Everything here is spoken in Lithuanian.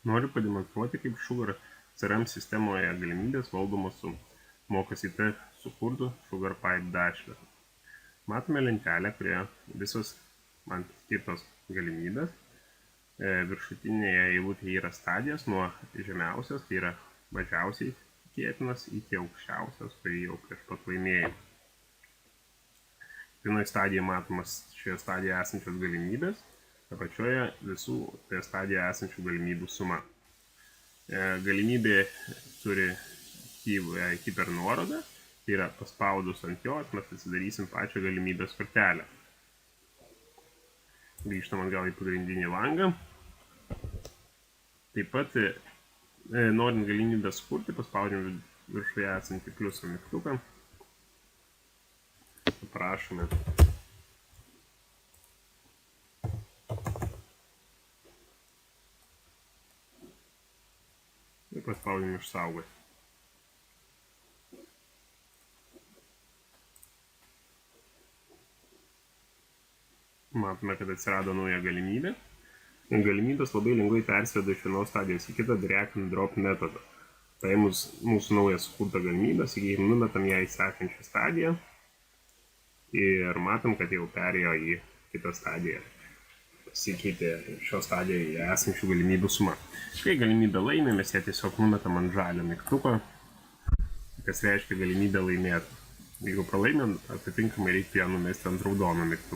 Noriu pademonstruoti, kaip Sugar CRM sistemoje galimybės valdomos su Mokas IT sukurtu Sugar Pipe dashboard. Matome lentelę, kurioje visos man skirtos galimybės. Viršutinėje eilutėje yra stadijos nuo žemiausios, tai yra mažiausiai tikėtinas, iki aukščiausios, tai jau prieš pat laimėjimą. Vienoje stadijoje matomas šioje stadijoje esančios galimybės, apačioje visų toje stadijoje esančių galimybių suma. Galimybė turi hipernuorodą, tai yra paspaudus ant jos mes atsidarysim pačią galimybės kortelę. Grįžtam atgal į pagrindinį langą. Taip pat, norint galimybę sukurti, paspaudžiam viršuje esantį pliuso mygtuką. Prašome. Ir paspaudžiam išsaugoti. Matome, kad atsirado nauja galimybė. Galimybės labai lengvai persiveda iš vienos stadijos į kitą drag and drop metodą. Paėmus mūsų naują sukurtą galimybę, sakykime, numetam ją į sekančią stadiją ir matom, kad jau perėjo į kitą stadiją. Pasikeitė šios stadijoje esančių galimybių suma. Kai galimybę laimė, mes ją tiesiog numetam ant žalio mygtuko, kas reiškia galimybę laimėti. Jeigu pralaimėm, atitinkamai reikia ją numesti ant raudono mygtuko.